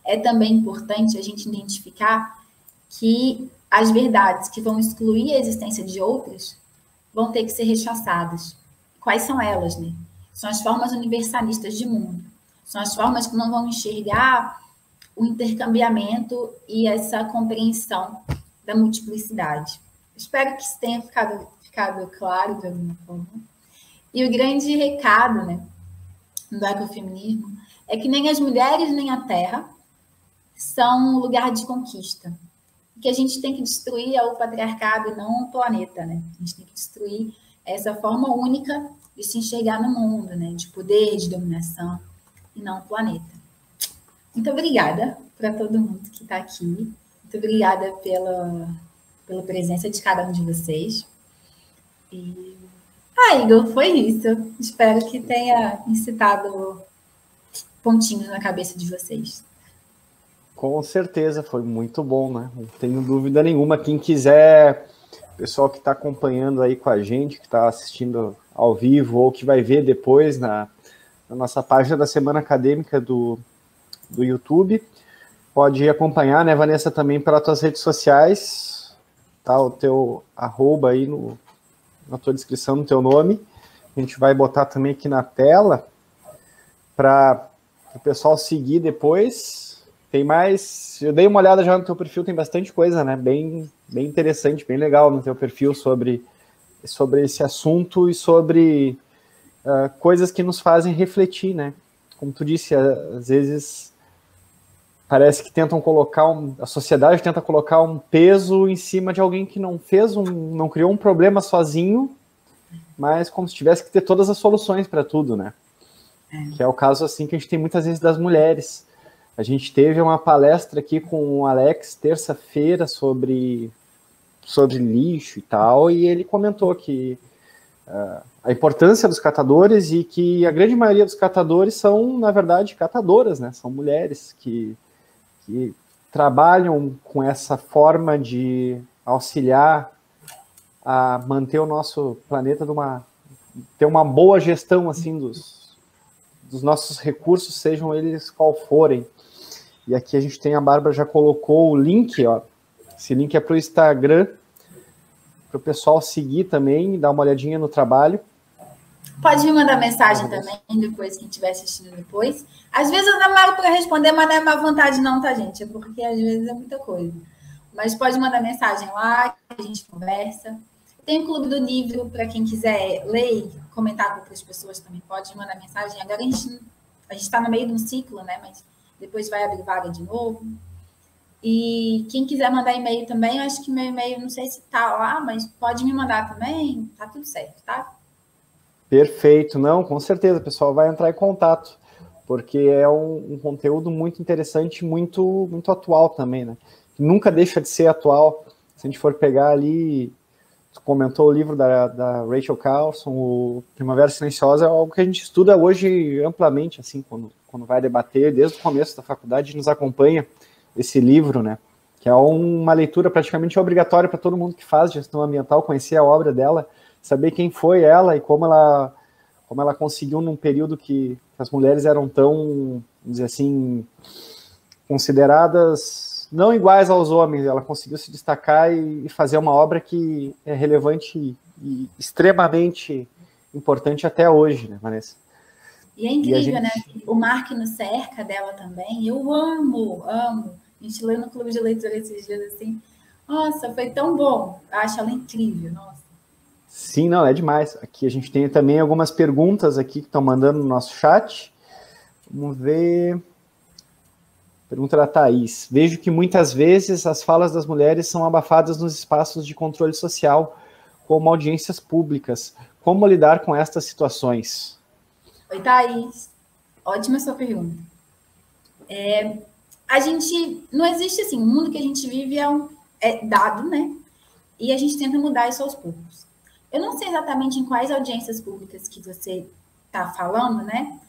Speaker 2: é também importante a gente identificar que as verdades que vão excluir a existência de outras vão ter que ser rechaçadas. Quais são elas, né? São as formas universalistas de mundo. São as formas que não vão enxergar o intercambiamento e essa compreensão da multiplicidade. Espero que isso tenha ficado claro de alguma forma. E o grande recado, né, do ecofeminismo é que nem as mulheres nem a terra são um lugar de conquista. Que a gente tem que destruir é o patriarcado e não o planeta, né? A gente tem que destruir essa forma única de se enxergar no mundo, né? De poder, de dominação, e não o planeta. Muito obrigada para todo mundo que está aqui. Muito obrigada pela presença de cada um de vocês. E... Igor, foi isso. Espero que tenha incitado pontinhos na cabeça de vocês.
Speaker 1: Com certeza, foi muito bom, né? Não tenho dúvida nenhuma. Quem quiser, pessoal que está acompanhando aí com a gente, que está assistindo ao vivo ou que vai ver depois na nossa página da Semana Acadêmica do YouTube, pode acompanhar, né, Vanessa, também pelas tuas redes sociais, tá? O teu @, aí na tua descrição, no teu nome. A gente vai botar também aqui na tela para o pessoal seguir depois. Tem mais, eu dei uma olhada já no teu perfil, tem bastante coisa, né, bem interessante, bem legal no teu perfil sobre esse assunto e sobre coisas que nos fazem refletir, né? Como tu disse, às vezes parece que tentam colocar a sociedade tenta colocar um peso em cima de alguém que não criou um problema sozinho, mas como se tivesse que ter todas as soluções para tudo, né? Que é o caso assim que a gente tem muitas vezes das mulheres. A gente teve uma palestra aqui com o Alex terça-feira sobre lixo e tal, e ele comentou que a importância dos catadores e que a grande maioria dos catadores são, na verdade, catadoras, né? São mulheres que trabalham com essa forma de auxiliar a manter o nosso planeta ter uma boa gestão assim dos nossos recursos, sejam eles qual forem. E aqui a gente tem, a Bárbara já colocou o link, ó. Esse link é para o Instagram, para o pessoal seguir também e dar uma olhadinha no trabalho.
Speaker 2: Pode me mandar mensagem também, depois, quem estiver assistindo depois. Às vezes eu demoro para responder, mas não é má vontade não, tá, gente? É porque às vezes é muita coisa. Mas pode mandar mensagem lá, que a gente conversa. Tem o Clube do Livro, para quem quiser ler e comentar com outras pessoas também, pode mandar mensagem. Agora a gente está no meio de um ciclo, né? Mas depois vai abrir vaga de novo. E quem quiser mandar e-mail também, eu acho que meu e-mail, não sei se tá lá, mas pode me mandar também, tá tudo certo, tá?
Speaker 1: Perfeito, não, com certeza, o pessoal vai entrar em contato, porque é um conteúdo muito interessante, muito atual também, né? Nunca deixa de ser atual. Se a gente for pegar ali, tu comentou o livro da Rachel Carlson, o Primavera Silenciosa, é algo que a gente estuda hoje amplamente, assim, quando vai debater, desde o começo da faculdade, nos acompanha esse livro, né? Que é uma leitura praticamente obrigatória para todo mundo que faz gestão ambiental, conhecer a obra dela, saber quem foi ela e como ela conseguiu num período que as mulheres eram tão, vamos dizer assim, consideradas não iguais aos homens. Ela conseguiu se destacar e fazer uma obra que é relevante e extremamente importante até hoje, né, Vanessa?
Speaker 2: E é incrível, né? O mar que nos cerca dela também. Eu amo. A gente leu no clube de leitura esses dias assim. Nossa, foi tão bom. Eu acho ela incrível, nossa.
Speaker 1: Sim, não, é demais. Aqui a gente tem também algumas perguntas aqui que estão mandando no nosso chat. Vamos ver. Pergunta da Thaís. Vejo que muitas vezes as falas das mulheres são abafadas nos espaços de controle social, como audiências públicas. Como lidar com estas situações?
Speaker 2: Oi, Thaís. Ótima sua pergunta. A gente... Não existe assim, o mundo que a gente vive é dado, né? E a gente tenta mudar isso aos poucos. Eu não sei exatamente em quais audiências públicas que você está falando, né?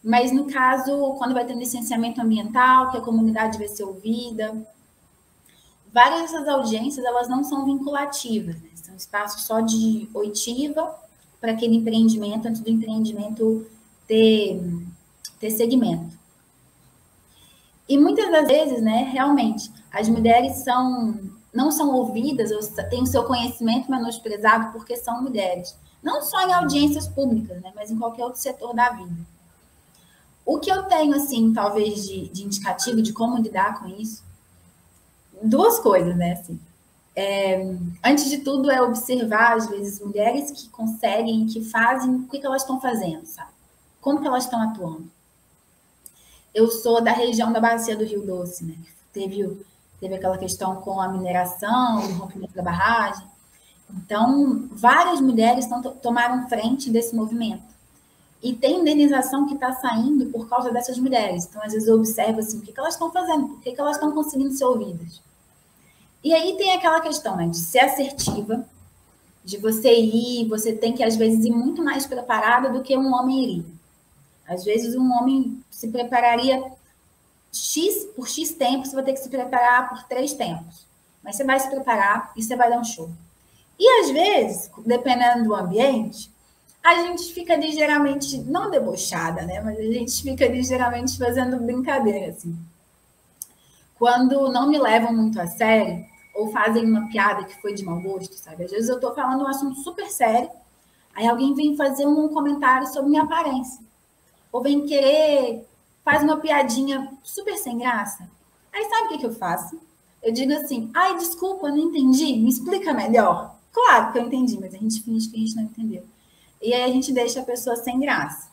Speaker 2: Mas, no caso, quando vai ter licenciamento ambiental, que a comunidade vai ser ouvida, várias dessas audiências, elas não são vinculativas, né? São espaços só de oitiva para aquele empreendimento, antes do empreendimento ter segmento. E muitas das vezes, né, realmente, as mulheres não são ouvidas, ou têm o seu conhecimento menosprezado porque são mulheres. Não só em audiências públicas, né, mas em qualquer outro setor da vida. O que eu tenho, assim, talvez de indicativo de como lidar com isso, duas coisas, né, assim. Antes de tudo, é observar, às vezes, mulheres que conseguem, que fazem, o que elas estão fazendo, sabe? Como que elas estão atuando. Eu sou da região da Bacia do Rio Doce, né? Teve aquela questão com a mineração, o rompimento da barragem. Então, várias mulheres tomaram frente desse movimento. E tem indenização que está saindo por causa dessas mulheres. Então, às vezes, eu observo assim, o que elas estão fazendo, por que elas estão conseguindo ser ouvidas. E aí tem aquela questão, né, de ser assertiva, de você tem que, às vezes, ir muito mais preparada do que um homem iria. Às vezes um homem se prepararia por X tempo, você vai ter que se preparar por 3 tempos. Mas você vai se preparar e você vai dar um show. E às vezes, dependendo do ambiente, a gente fica ligeiramente, não debochada, né? Mas a gente fica ligeiramente fazendo brincadeira, assim. Quando não me levam muito a sério, ou fazem uma piada que foi de mau gosto, sabe? Às vezes eu tô falando um assunto super sério, aí alguém vem fazer um comentário sobre minha aparência. Ou vem querer, faz uma piadinha super sem graça. Aí sabe o que eu faço? Eu digo assim, ai, desculpa, não entendi, me explica melhor. Claro que eu entendi, mas a gente finge que a gente não entendeu. E aí a gente deixa a pessoa sem graça.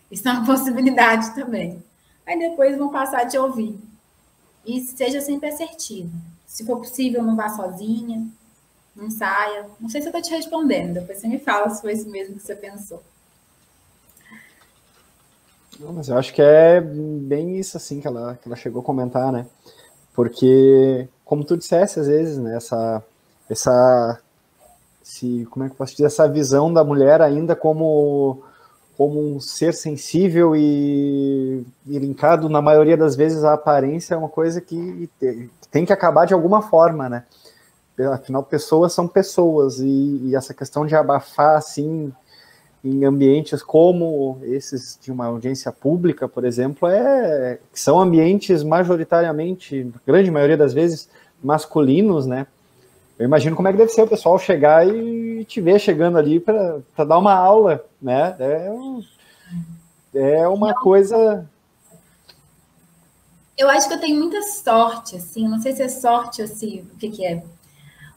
Speaker 2: Isso é uma possibilidade também. Aí depois vão passar a te ouvir. E seja sempre assertivo. Se for possível, não vá sozinha, não saia. Não sei se eu estou te respondendo, depois você me fala se foi isso mesmo que você pensou.
Speaker 1: Não, mas eu acho que é bem isso assim que ela chegou a comentar, né? Porque, como tu disseste, às vezes, né, como é que eu posso dizer, essa visão da mulher ainda como um ser sensível e linkado, na maioria das vezes, à aparência é uma coisa que tem que acabar de alguma forma, né? Afinal, pessoas são pessoas, e essa questão de abafar, assim, em ambientes como esses de uma audiência pública, por exemplo, que são ambientes majoritariamente, grande maioria das vezes, masculinos, né? Eu imagino como é que deve ser o pessoal chegar e te ver chegando ali para dar uma aula, né? É uma coisa...
Speaker 2: Eu acho que eu tenho muita sorte, assim, não sei se é sorte ou se o que é.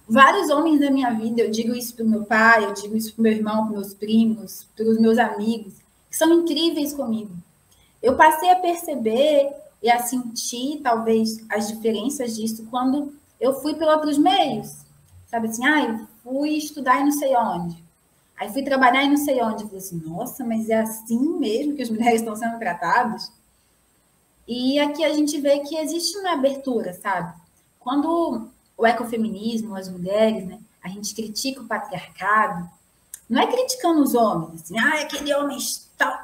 Speaker 2: Vários homens da minha vida, eu digo isso para o meu pai, eu digo isso para o meu irmão, para meus primos, para os meus amigos, que são incríveis comigo. Eu passei a perceber e a sentir, talvez, as diferenças disso quando eu fui por outros meios. Sabe assim, eu fui estudar e não sei onde. Aí fui trabalhar e não sei onde. Eu falei assim, nossa, mas é assim mesmo que as mulheres estão sendo tratadas? E aqui a gente vê que existe uma abertura, sabe? Quando o ecofeminismo, as mulheres, né, a gente critica o patriarcado, não é criticando os homens, assim, aquele homem,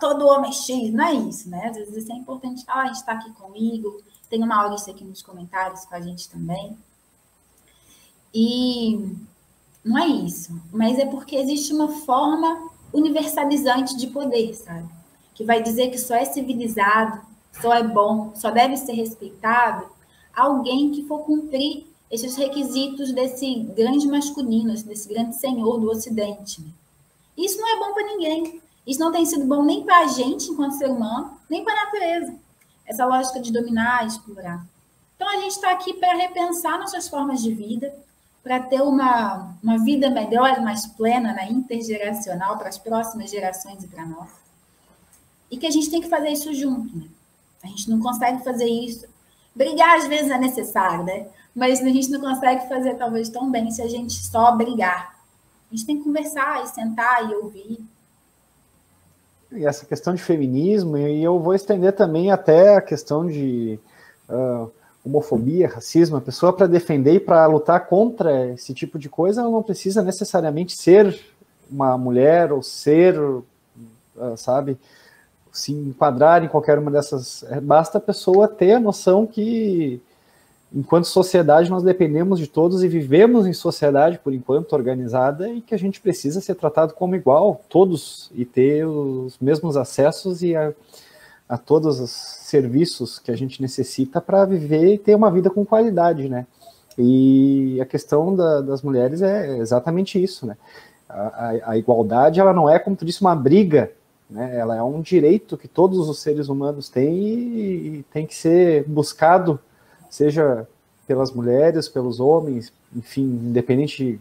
Speaker 2: todo homem X, não é isso, né? Às vezes é importante falar, a gente está aqui comigo, tem uma Maurício aqui nos comentários com a gente também. E não é isso, mas é porque existe uma forma universalizante de poder, sabe? Que vai dizer que só é civilizado, só é bom, só deve ser respeitado alguém que for cumprir esses requisitos desse grande masculino, desse grande senhor do Ocidente. Né? Isso não é bom para ninguém. Isso não tem sido bom nem para a gente, enquanto ser humano, nem para a natureza. Essa lógica de dominar e explorar. Então, a gente está aqui para repensar nossas formas de vida, para ter uma vida melhor e mais plena, né, intergeracional, para as próximas gerações e para nós. E que a gente tem que fazer isso junto. Né? A gente não consegue fazer isso. Brigar, às vezes, é necessário, né? Mas a gente não consegue fazer, talvez, tão bem se a gente só brigar. A gente tem que conversar e sentar e ouvir.
Speaker 1: E essa questão de feminismo, e eu vou estender também até a questão de homofobia, racismo. A pessoa, para defender e para lutar contra esse tipo de coisa, ela não precisa necessariamente ser uma mulher ou ser, sabe, se enquadrar em qualquer uma dessas. Basta a pessoa ter a noção que, enquanto sociedade, nós dependemos de todos e vivemos em sociedade, por enquanto, organizada, e que a gente precisa ser tratado como igual, todos, e ter os mesmos acessos e a todos os serviços que a gente necessita para viver e ter uma vida com qualidade, né? E a questão das mulheres é exatamente isso, né? A igualdade, ela não é, como tu disse, uma briga, né? Ela é um direito que todos os seres humanos têm e tem que ser buscado, seja pelas mulheres, pelos homens, enfim, independente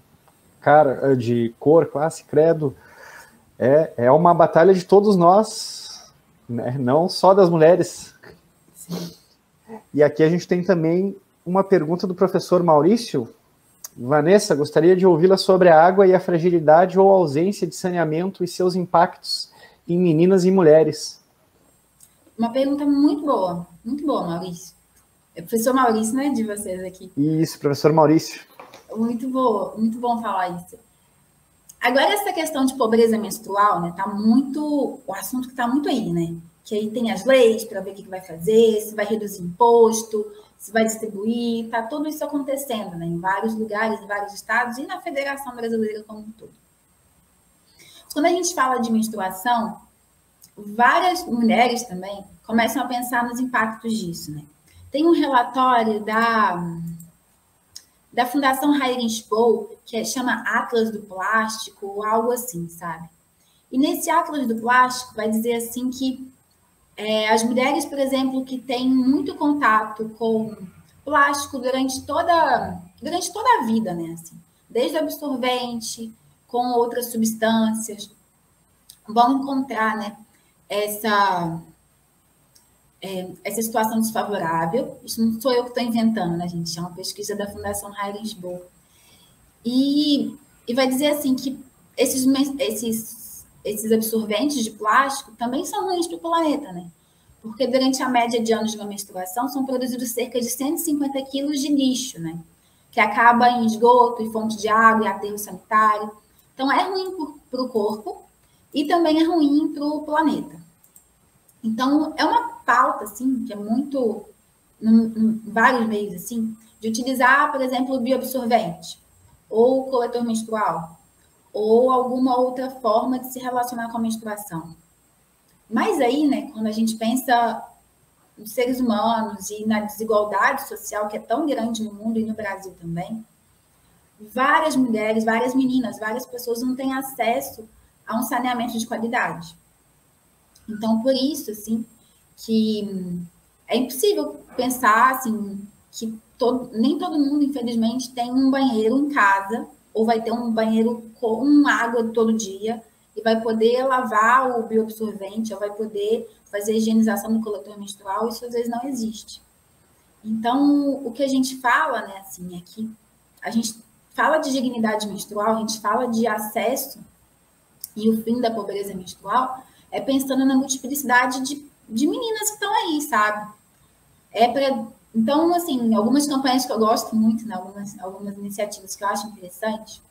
Speaker 1: de cor, classe, credo, é uma batalha de todos nós, né? Não só das mulheres.
Speaker 2: Sim.
Speaker 1: E aqui a gente tem também uma pergunta do professor Maurício. Vanessa, gostaria de ouvi-la sobre a água e a fragilidade ou ausência de saneamento e seus impactos em meninas e mulheres.
Speaker 2: Uma pergunta muito boa, Maurício. É professor Maurício, né, de vocês aqui.
Speaker 1: Isso, professor Maurício.
Speaker 2: Muito boa, muito bom falar isso. Agora, essa questão de pobreza menstrual, né, tá muito, o assunto que está muito aí, né? Que aí tem as leis para ver o que vai fazer, se vai reduzir imposto, se vai distribuir, tá tudo isso acontecendo, né? Em vários lugares, em vários estados e na Federação Brasileira como um todo. Quando a gente fala de menstruação, várias mulheres também começam a pensar nos impactos disso, né? Tem um relatório da Fundação Heinrich-Böll, que chama Atlas do Plástico, ou algo assim, sabe? E nesse Atlas do Plástico vai dizer assim que as mulheres, por exemplo, que têm muito contato com plástico durante toda a vida, né? Assim, desde absorvente, com outras substâncias, vão encontrar, né, essa situação desfavorável. Isso não sou eu que estou inventando, né, gente? É uma pesquisa da Fundação Heinrich-Böll. E vai dizer assim que esses absorventes de plástico também são ruins para o planeta, né? Porque durante a média de anos de uma menstruação são produzidos cerca de 150 quilos de lixo, né? Que acaba em esgoto, em fonte de água, em aterro sanitário. Então é ruim para o corpo e também é ruim para o planeta. Então é uma pauta, assim, que é muito, em vários meios, assim, de utilizar, por exemplo, o bioabsorvente ou o coletor menstrual, ou alguma outra forma de se relacionar com a menstruação. Mas aí, né, quando a gente pensa nos seres humanos e na desigualdade social que é tão grande no mundo e no Brasil também, várias mulheres, várias meninas, várias pessoas não têm acesso a um saneamento de qualidade. Então, por isso, assim, que é impossível pensar, assim, que nem todo mundo, infelizmente, tem um banheiro em casa, ou vai ter um banheiro com água todo dia, e vai poder lavar o bioabsorvente, ou vai poder fazer a higienização do coletor menstrual, isso às vezes não existe. Então, o que a gente fala, né, assim, é que a gente fala de dignidade menstrual, a gente fala de acesso e o fim da pobreza menstrual, é pensando na multiplicidade de meninas que estão aí, sabe? Então, assim, algumas campanhas que eu gosto muito, né, algumas iniciativas que eu acho interessantes,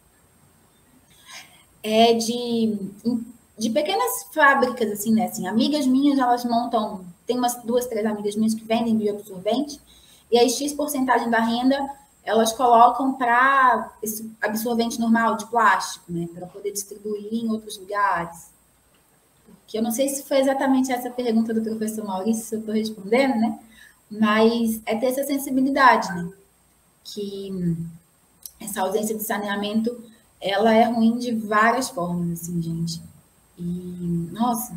Speaker 2: é de pequenas fábricas, assim, né? Assim, amigas minhas, elas montam, tem umas 2, 3 amigas minhas que vendem bioabsorvente, e aí X% da renda elas colocam para esse absorvente normal de plástico, né? Para poder distribuir em outros lugares. Que eu não sei se foi exatamente essa pergunta do professor Maurício, se eu estou respondendo, né? Mas é ter essa sensibilidade, né? Que essa ausência de saneamento, ela é ruim de várias formas, assim, gente. E, nossa,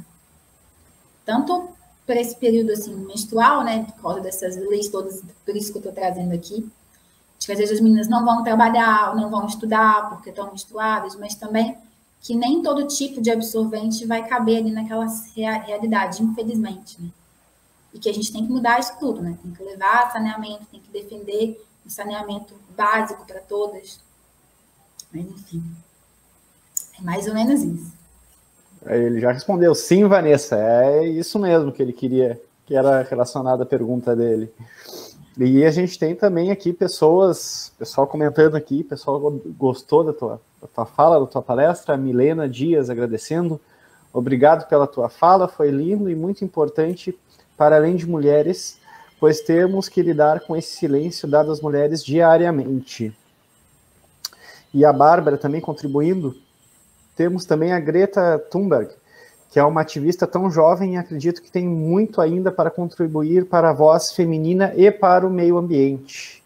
Speaker 2: tanto para esse período, assim, menstrual, né? Por causa dessas leis todas, por isso que eu estou trazendo aqui, de que às vezes as meninas não vão trabalhar, não vão estudar porque estão menstruadas, mas também que nem todo tipo de absorvente vai caber ali naquela realidade, infelizmente, né? E que a gente tem que mudar isso tudo, né? Tem que levar saneamento, tem que defender um saneamento básico para todas. Mas, enfim, é mais ou menos isso.
Speaker 1: Ele já respondeu, sim, Vanessa, é isso mesmo que ele queria, que era relacionado à pergunta dele. E a gente tem também aqui pessoal comentando aqui, pessoal gostou da tua fala, da tua palestra, a Milena Dias agradecendo, obrigado pela tua fala, foi lindo e muito importante para além de mulheres, pois temos que lidar com esse silêncio dado às mulheres diariamente. E a Bárbara também contribuindo, temos também a Greta Thunberg, que é uma ativista tão jovem e acredito que tem muito ainda para contribuir para a voz feminina e para o meio ambiente.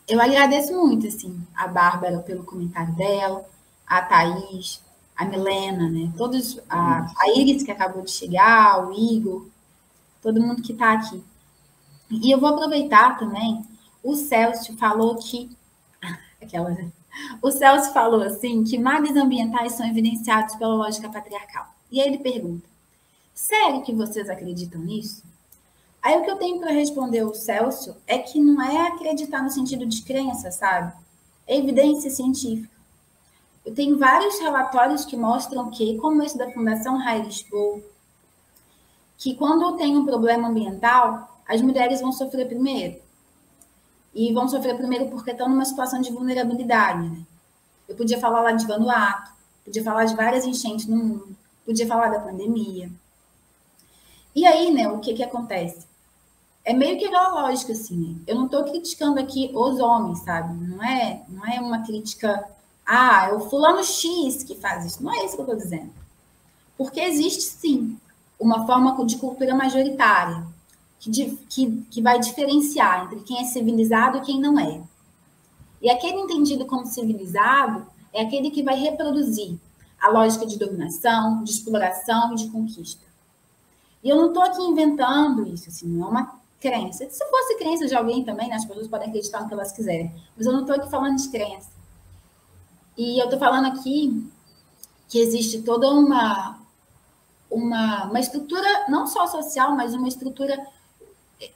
Speaker 2: Eu agradeço muito, assim, a Bárbara pelo comentário dela, a Thaís, a Milena, né? Todos, a Iris, que acabou de chegar, o Igor, todo mundo que está aqui. E eu vou aproveitar também, o Celso falou que... O Celso falou assim que males ambientais são evidenciados pela lógica patriarcal. E aí ele pergunta: sério que vocês acreditam nisso? Aí o que eu tenho para responder ao Celso é que não é acreditar no sentido de crença, sabe? É evidência científica. Eu tenho vários relatórios que mostram que, como esse da Fundação Heinrich-Böll, que quando tem um problema ambiental, as mulheres vão sofrer primeiro. E vão sofrer primeiro porque estão numa situação de vulnerabilidade, né? Eu podia falar lá de Vanuatu, podia falar de várias enchentes no mundo, podia falar da pandemia. E aí, né, o que acontece? É meio que aquela lógica, assim, né? Eu não estou criticando aqui os homens, sabe? Não é uma crítica, é o fulano X que faz isso. Não é isso que eu estou dizendo. Porque existe, sim, uma forma de cultura majoritária que vai diferenciar entre quem é civilizado e quem não é. E aquele entendido como civilizado é aquele que vai reproduzir a lógica de dominação, de exploração e de conquista. E eu não estou aqui inventando isso, assim, não é uma crença. Se fosse crença de alguém também, né, as pessoas podem acreditar no que elas quiserem. Mas eu não estou aqui falando de crença. E eu estou falando aqui que existe toda uma estrutura, não só social, mas uma estrutura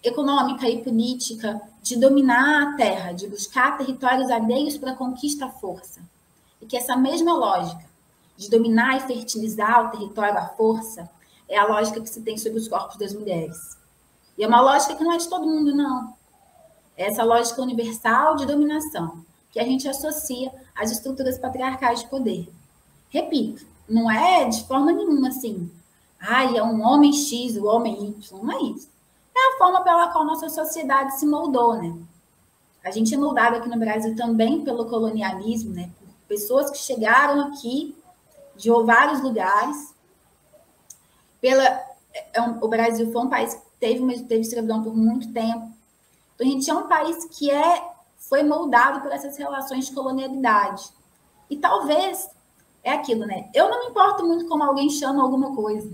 Speaker 2: econômica e política de dominar a terra, de buscar territórios alheios para conquista à força. E que essa mesma lógica de dominar e fertilizar o território à força é a lógica que se tem sobre os corpos das mulheres. E é uma lógica que não é de todo mundo, não. É essa lógica universal de dominação, que a gente associa às estruturas patriarcais de poder. Repito, não é de forma nenhuma assim, é um homem X, o homem Y, não é isso. É a forma pela qual nossa sociedade se moldou, né? A gente é moldado aqui no Brasil também pelo colonialismo, né? Por pessoas que chegaram aqui de vários lugares. O Brasil foi um país que teve escravidão por muito tempo. Então, a gente é um país que foi moldado por essas relações de colonialidade. E talvez é aquilo, né? Eu não me importo muito como alguém chama alguma coisa.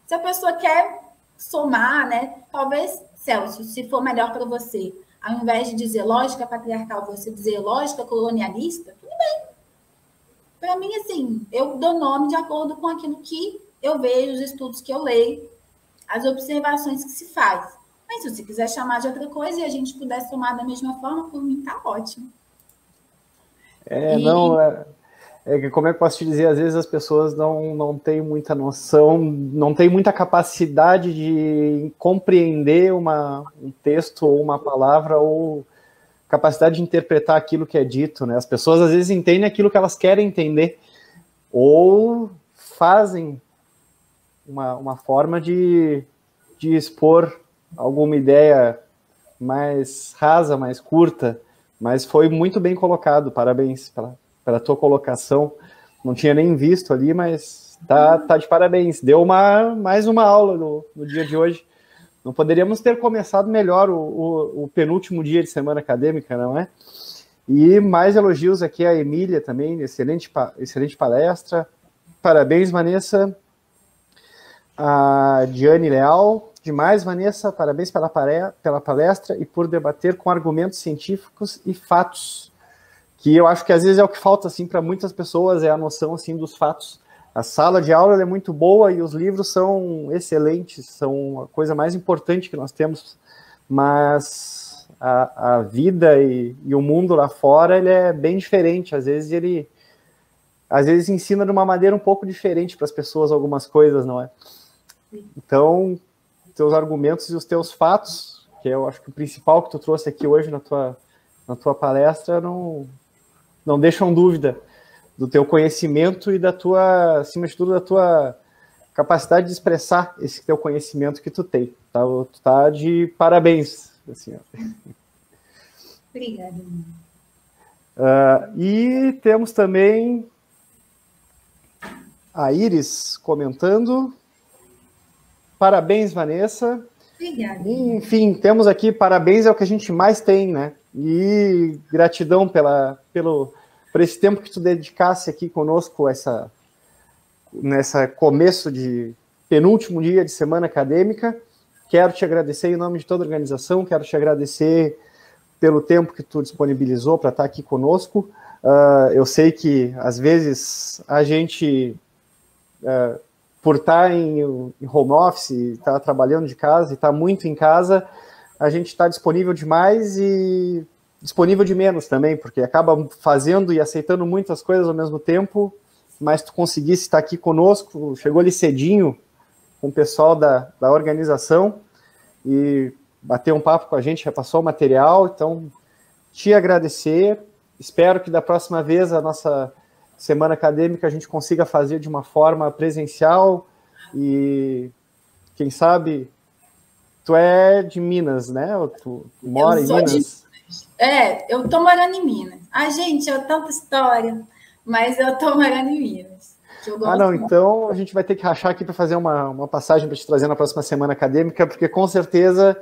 Speaker 2: Se a pessoa quer somar, né? Talvez, Celso, se for melhor para você, ao invés de dizer lógica patriarcal, você dizer lógica colonialista, tudo bem. Para mim, assim, eu dou nome de acordo com aquilo que eu vejo, os estudos que eu leio, as observações que se faz. Mas se você quiser chamar de outra coisa e a gente puder somar da mesma forma, por mim tá ótimo.
Speaker 1: Como é que eu posso te dizer? Às vezes as pessoas não têm muita noção, não têm muita capacidade de compreender um texto ou uma palavra, ou capacidade de interpretar aquilo que é dito, né? As pessoas às vezes entendem aquilo que elas querem entender, ou fazem uma forma de expor alguma ideia mais rasa, mais curta, mas foi muito bem colocado. Parabéns pela tua colocação. Não tinha nem visto ali, mas tá de parabéns. Deu mais uma aula no dia de hoje. Não poderíamos ter começado melhor o penúltimo dia de semana acadêmica, não é? E mais elogios aqui à Emília também, excelente palestra. Parabéns, Vanessa. A Diane Leal, demais, Vanessa, parabéns pela palestra e por debater com argumentos científicos e fatos, que eu acho que às vezes é o que falta assim, para muitas pessoas, é a noção assim, dos fatos. A sala de aula é muito boa e os livros são excelentes, são a coisa mais importante que nós temos, mas a vida e o mundo lá fora, ele é bem diferente. Às vezes ensina de uma maneira um pouco diferente para as pessoas algumas coisas, não é? Então, teus argumentos e os teus fatos, que eu acho que o principal que tu trouxe aqui hoje na tua palestra, não deixam dúvida do teu conhecimento e acima de tudo, da tua capacidade de expressar esse teu conhecimento que tu tem. Tá? Tu tá de parabéns. Assim,
Speaker 2: Obrigada.
Speaker 1: E temos também a Iris comentando. Parabéns, Vanessa.
Speaker 2: Obrigada.
Speaker 1: Enfim, temos aqui, parabéns é o que a gente mais tem, né? E gratidão por esse tempo que tu dedicasse aqui conosco nessa começo de penúltimo dia de semana acadêmica. Quero te agradecer em nome de toda a organização, quero te agradecer pelo tempo que tu disponibilizou para estar aqui conosco. Eu sei que, às vezes, a gente... por estar em home office, estar trabalhando de casa e estar muito em casa, a gente está disponível demais e disponível de menos também, porque acaba fazendo e aceitando muitas coisas ao mesmo tempo, mas tu conseguisse estar aqui conosco, chegou ali cedinho com o pessoal da organização e bateu um papo com a gente, repassou o material, então te agradecer espero que da próxima vez a nossa semana acadêmica a gente consiga fazer de uma forma presencial e, quem sabe, tu é de Minas, né? Tu mora em Minas?
Speaker 2: Eu tô morando em Minas. Gente, é tanta história, mas eu tô morando em Minas.
Speaker 1: Não, então a gente vai ter que rachar aqui para fazer uma passagem para te trazer na próxima semana acadêmica, porque com certeza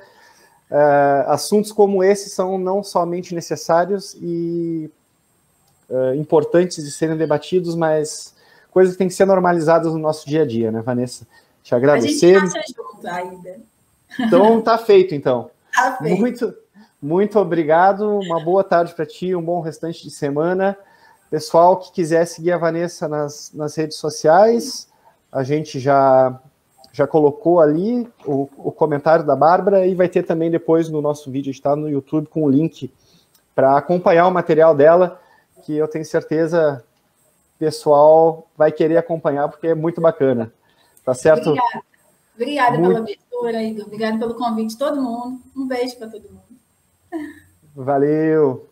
Speaker 1: assuntos como esse são não somente necessários e importantes de serem debatidos, mas coisas que têm que ser normalizadas no nosso dia a dia, né, Vanessa? Te agradecer.
Speaker 2: A gente racha junto ainda.
Speaker 1: Então tá feito, então.
Speaker 2: Tá feito.
Speaker 1: Muito obrigado, uma boa tarde para ti, um bom restante de semana. Pessoal que quiser seguir a Vanessa nas redes sociais, a gente já colocou ali o comentário da Bárbara e vai ter também depois no nosso vídeo, está no YouTube com o link para acompanhar o material dela, que eu tenho certeza o pessoal vai querer acompanhar, porque é muito bacana. Tá certo?
Speaker 2: Obrigada pela abertura, Igor. Obrigada pelo convite de todo mundo. Um beijo para todo mundo.
Speaker 1: Valeu.